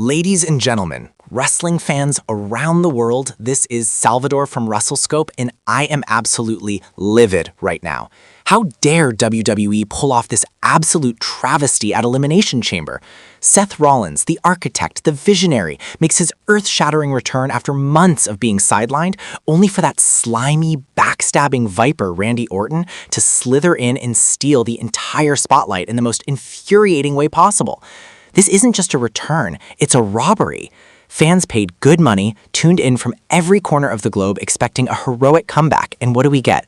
Ladies and gentlemen, wrestling fans around the world, this is Salvador from WrestleScope, and I am absolutely livid right now. How dare WWE pull off this absolute travesty at Elimination Chamber? Seth Rollins, the architect, the visionary, makes his earth-shattering return after months of being sidelined, only for that slimy, backstabbing viper Randy Orton to slither in and steal the entire spotlight in the most infuriating way possible. This isn't just a return, it's a robbery. Fans paid good money, tuned in from every corner of the globe expecting a heroic comeback, and what do we get?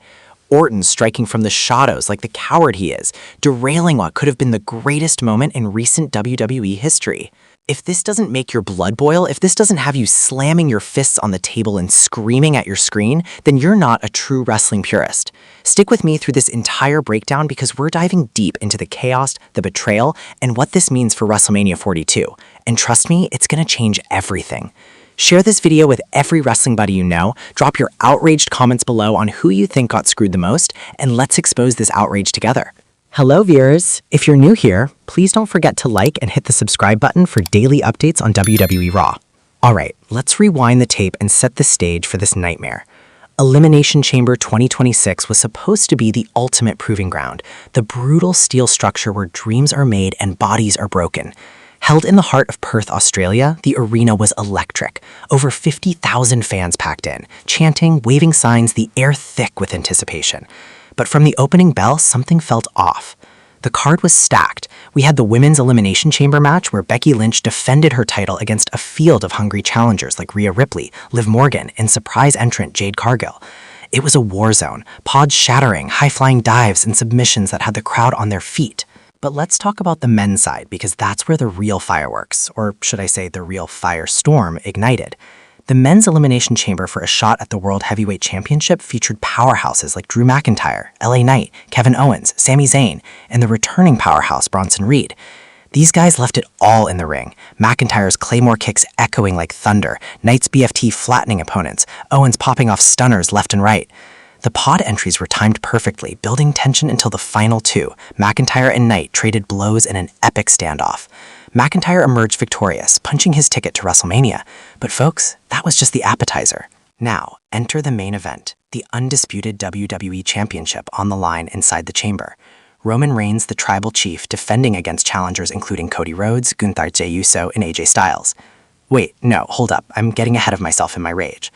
Orton striking from the shadows like the coward he is, derailing what could have been the greatest moment in recent WWE history. If this doesn't make your blood boil, if this doesn't have you slamming your fists on the table and screaming at your screen, then you're not a true wrestling purist. Stick with me through this entire breakdown because we're diving deep into the chaos, the betrayal, and what this means for WrestleMania 42. And trust me, it's gonna change everything. Share this video with every wrestling buddy you know, drop your outraged comments below on who you think got screwed the most, and let's expose this outrage together. Hello viewers, if you're new here, please don't forget to like and hit the subscribe button for daily updates on WWE Raw. Alright, let's rewind the tape and set the stage for this nightmare. Elimination Chamber 2026 was supposed to be the ultimate proving ground, the brutal steel structure where dreams are made and bodies are broken. Held in the heart of Perth, Australia, the arena was electric. Over 50,000 fans packed in, chanting, waving signs, the air thick with anticipation. But from the opening bell, something felt off. The card was stacked. We had the Women's Elimination Chamber match where Becky Lynch defended her title against a field of hungry challengers like Rhea Ripley, Liv Morgan, and surprise entrant Jade Cargill. It was a war zone, pods shattering, high-flying dives, and submissions that had the crowd on their feet. But let's talk about the men's side because that's where the real fireworks, or should I say the real firestorm, ignited. The men's Elimination Chamber for a shot at the World Heavyweight Championship featured powerhouses like Drew McIntyre, LA Knight, Kevin Owens, Sami Zayn, and the returning powerhouse Bronson Reed. These guys left it all in the ring. McIntyre's Claymore kicks echoing like thunder, Knight's BFT flattening opponents, Owens popping off stunners left and right. The pod entries were timed perfectly, building tension until the final two. McIntyre and Knight traded blows in an epic standoff. McIntyre emerged victorious, punching his ticket to WrestleMania. But folks, that was just the appetizer. Now, enter the main event, the undisputed WWE Championship on the line inside the chamber. Roman Reigns, the tribal chief, defending against challengers including Cody Rhodes, Gunther Jey Uso, and AJ Styles. Wait, no, hold up, I'm getting ahead of myself in my rage.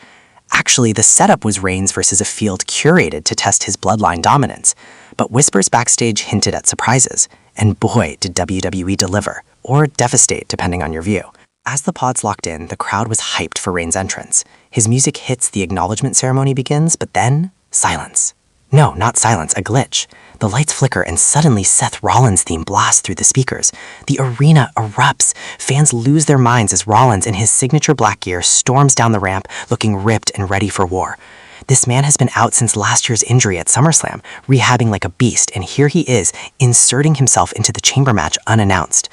Actually, the setup was Reigns versus a field curated to test his bloodline dominance. But whispers backstage hinted at surprises. And boy, did WWE deliver. Or devastate, depending on your view. As the pods locked in, the crowd was hyped for Reigns' entrance. His music hits, the acknowledgement ceremony begins, but then, silence. No, not silence, a glitch. The lights flicker and suddenly Seth Rollins' theme blasts through the speakers. The arena erupts. Fans lose their minds as Rollins in his signature black gear storms down the ramp, looking ripped and ready for war. This man has been out since last year's injury at SummerSlam, rehabbing like a beast, and here he is, inserting himself into the chamber match unannounced.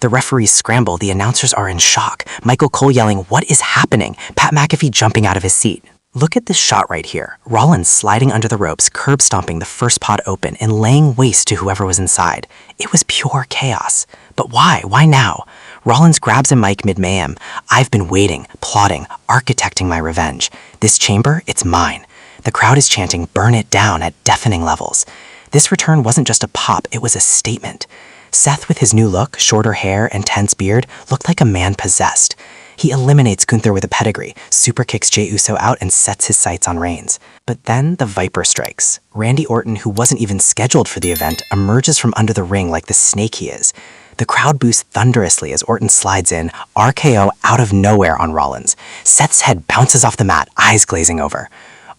The referees scramble, the announcers are in shock. Michael Cole yelling, "What is happening?" Pat McAfee jumping out of his seat. Look at this shot right here. Rollins sliding under the ropes, curb stomping the first pod open, and laying waste to whoever was inside. It was pure chaos. But why? Why now? Rollins grabs a mic mid-mayhem. "I've been waiting, plotting, architecting my revenge. This chamber, it's mine." The crowd is chanting, "Burn it down," at deafening levels. This return wasn't just a pop, it was a statement. Seth, with his new look, shorter hair, and tense beard, looked like a man possessed. He eliminates Gunther with a pedigree, super kicks Jey Uso out, and sets his sights on Reigns. But then the Viper strikes. Randy Orton, who wasn't even scheduled for the event, emerges from under the ring like the snake he is. The crowd boos thunderously as Orton slides in, RKO out of nowhere on Rollins. Seth's head bounces off the mat, eyes glazing over.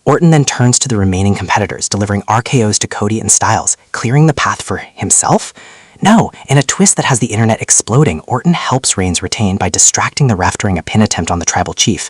Orton then turns to the remaining competitors, delivering RKOs to Cody and Styles, clearing the path for himself? No, in a twist that has the internet exploding, Orton helps Reigns retain by distracting the ref during a pin attempt on the tribal chief.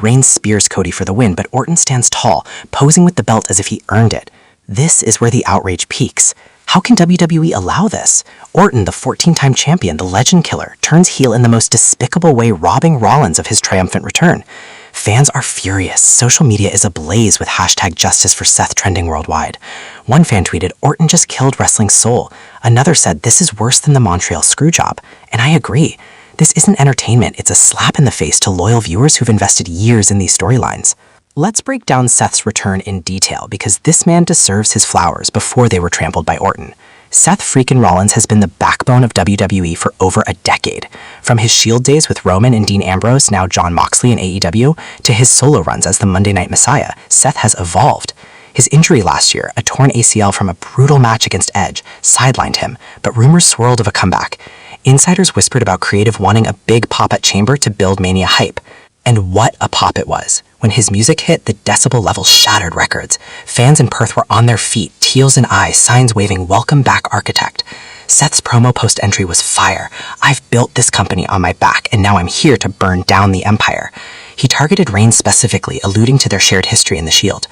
Reigns spears Cody for the win, but Orton stands tall, posing with the belt as if he earned it. This is where the outrage peaks. How can WWE allow this? Orton, the 14-time champion, the legend killer, turns heel in the most despicable way, robbing Rollins of his triumphant return. Fans are furious. Social media is ablaze with #JusticeForSeth trending worldwide. One fan tweeted, "Orton just killed wrestling's soul." Another said, "This is worse than the Montreal Screwjob." And I agree. This isn't entertainment, it's a slap in the face to loyal viewers who've invested years in these storylines. Let's break down Seth's return in detail because this man deserves his flowers before they were trampled by Orton. Seth freaking Rollins has been the backbone of WWE for over a decade. From his Shield days with Roman and Dean Ambrose, now Jon Moxley in AEW, to his solo runs as the Monday Night Messiah, Seth has evolved. His injury last year, a torn ACL from a brutal match against Edge, sidelined him, but rumors swirled of a comeback. Insiders whispered about Creative wanting a big pop at Chamber to build Mania hype. And what a pop it was. When his music hit, the decibel level shattered records. Fans in Perth were on their feet, teals in eyes, signs waving "Welcome back, Architect." Seth's promo post-entry was fire. "I've built this company on my back, and now I'm here to burn down the Empire." He targeted Reigns specifically, alluding to their shared history in the Shield.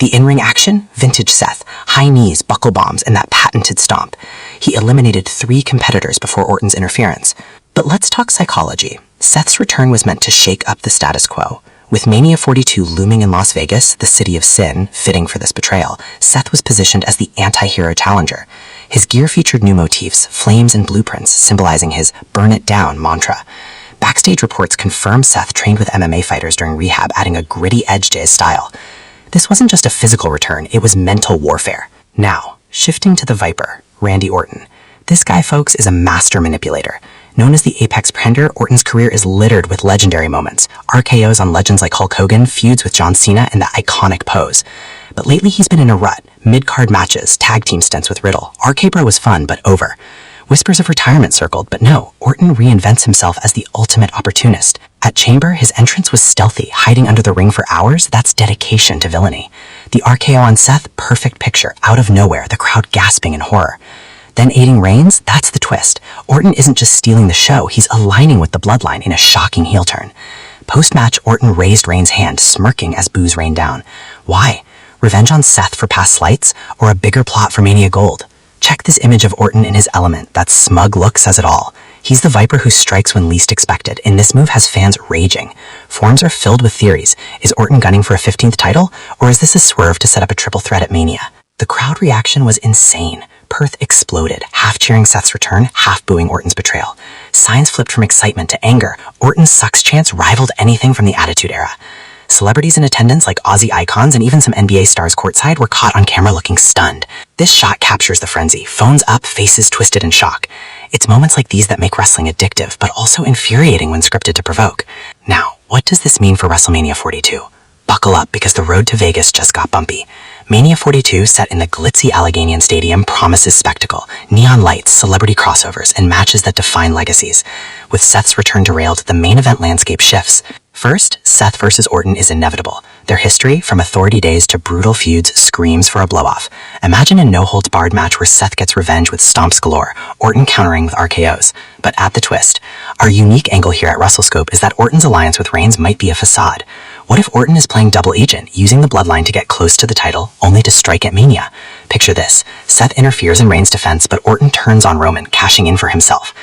The in-ring action? Vintage Seth. High knees, buckle bombs, and that patented stomp. He eliminated 3 competitors before Orton's interference. But let's talk psychology. Seth's return was meant to shake up the status quo. With Mania 42 looming in Las Vegas, the city of sin, fitting for this betrayal, Seth was positioned as the anti-hero challenger. His gear featured new motifs, flames and blueprints, symbolizing his "burn it down" mantra. Backstage reports confirm Seth trained with MMA fighters during rehab, adding a gritty edge to his style. This wasn't just a physical return, it was mental warfare. Now, shifting to the Viper, Randy Orton. This guy, folks, is a master manipulator. Known as the Apex Predator, Orton's career is littered with legendary moments. RKOs on legends like Hulk Hogan, feuds with John Cena, and the iconic pose. But lately he's been in a rut. Mid-card matches, tag team stints with Riddle. RK-Bro was fun, but over. Whispers of retirement circled, but no, Orton reinvents himself as the ultimate opportunist. At Chamber, his entrance was stealthy, hiding under the ring for hours. That's dedication to villainy. The RKO on Seth, perfect picture, out of nowhere, the crowd gasping in horror. Then aiding Reigns, that's the twist. Orton isn't just stealing the show, he's aligning with the bloodline in a shocking heel turn. Post-match, Orton raised Reigns' hand, smirking as boos rained down. Why? Revenge on Seth for past slights, or a bigger plot for Mania Gold? Check this image of Orton in his element. That smug look says it all. He's the Viper who strikes when least expected, and this move has fans raging. Forums are filled with theories. Is Orton gunning for a 15th title, or is this a swerve to set up a triple threat at Mania? The crowd reaction was insane. Perth exploded, half cheering Seth's return, half booing Orton's betrayal. Signs flipped from excitement to anger. Orton sucks chants rivaled anything from the Attitude Era. Celebrities in attendance like Aussie icons and even some NBA stars courtside were caught on camera looking stunned. This shot captures the frenzy, phones up, faces twisted in shock. It's moments like these that make wrestling addictive, but also infuriating when scripted to provoke. Now, what does this mean for WrestleMania 42? Buckle up because the road to Vegas just got bumpy. Mania 42, set in the glitzy Alleghenian Stadium, promises spectacle, neon lights, celebrity crossovers, and matches that define legacies. With Seth's return derailed, the main event landscape shifts. First, Seth versus Orton is inevitable. Their history, from authority days to brutal feuds, screams for a blow-off. Imagine a no-holds-barred match where Seth gets revenge with stomps galore, Orton countering with RKOs. But at the twist, our unique angle here at WrestleScope is that Orton's alliance with Reigns might be a facade. What if Orton is playing double agent, using the bloodline to get close to the title, only to strike at Mania? Picture this. Seth interferes in Reigns' defense, but Orton turns on Roman, cashing in for himself.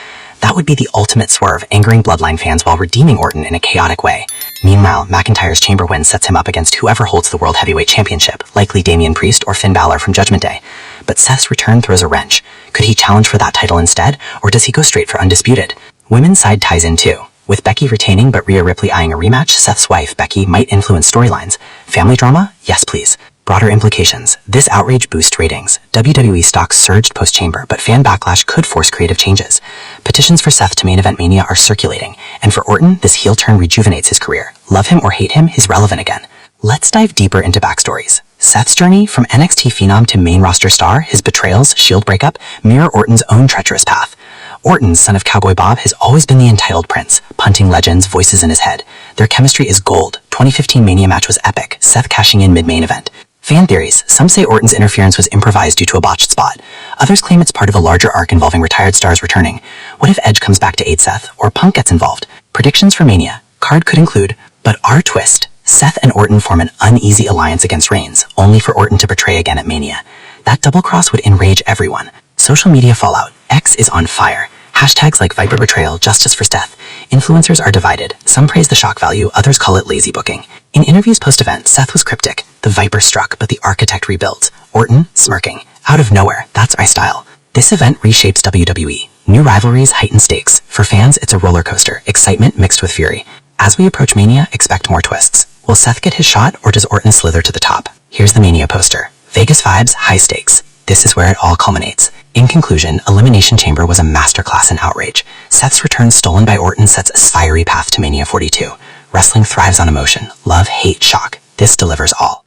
That would be the ultimate swerve, angering bloodline fans while redeeming Orton in a chaotic way. Meanwhile, McIntyre's Chamber win sets him up against whoever holds the World Heavyweight Championship, likely Damian Priest or Finn Balor from Judgment Day. But Seth's return throws a wrench. Could he challenge for that title instead, or does he go straight for undisputed? Women's side ties in too. With Becky retaining but Rhea Ripley eyeing a rematch, Seth's wife, Becky, might influence storylines. Family drama? Yes, please. Broader implications. This outrage boosts ratings. WWE stock surged post-Chamber, but fan backlash could force creative changes. Petitions for Seth to main event Mania are circulating, and for Orton, this heel turn rejuvenates his career. Love him or hate him, he's relevant again. Let's dive deeper into backstories. Seth's journey, from NXT phenom to main roster star, his betrayals, Shield breakup, mirror Orton's own treacherous path. Orton, son of Cowboy Bob, has always been the entitled prince, punting legends, voices in his head. Their chemistry is gold. 2015 Mania match was epic, Seth cashing in mid-main event. Fan theories. Some say Orton's interference was improvised due to a botched spot. Others claim it's part of a larger arc involving retired stars returning. What if Edge comes back to aid Seth, or Punk gets involved? Predictions for Mania. Card could include, but our twist. Seth and Orton form an uneasy alliance against Reigns, only for Orton to betray again at Mania. That double cross would enrage everyone. Social media fallout. X is on fire. Hashtags like Viper Betrayal, Justice for Seth. Influencers are divided. Some praise the shock value, others call it lazy booking. In interviews post-event, Seth was cryptic. The Viper struck, but the architect rebuilt. Orton, smirking. Out of nowhere, that's my style. This event reshapes WWE. New rivalries heighten stakes. For fans, it's a roller coaster, excitement mixed with fury. As we approach Mania, expect more twists. Will Seth get his shot, or does Orton slither to the top? Here's the Mania poster. Vegas vibes, high stakes. This is where it all culminates. In conclusion, Elimination Chamber was a masterclass in outrage. Seth's return stolen by Orton sets a fiery path to Mania 42. Wrestling thrives on emotion. Love, hate, shock. This delivers all.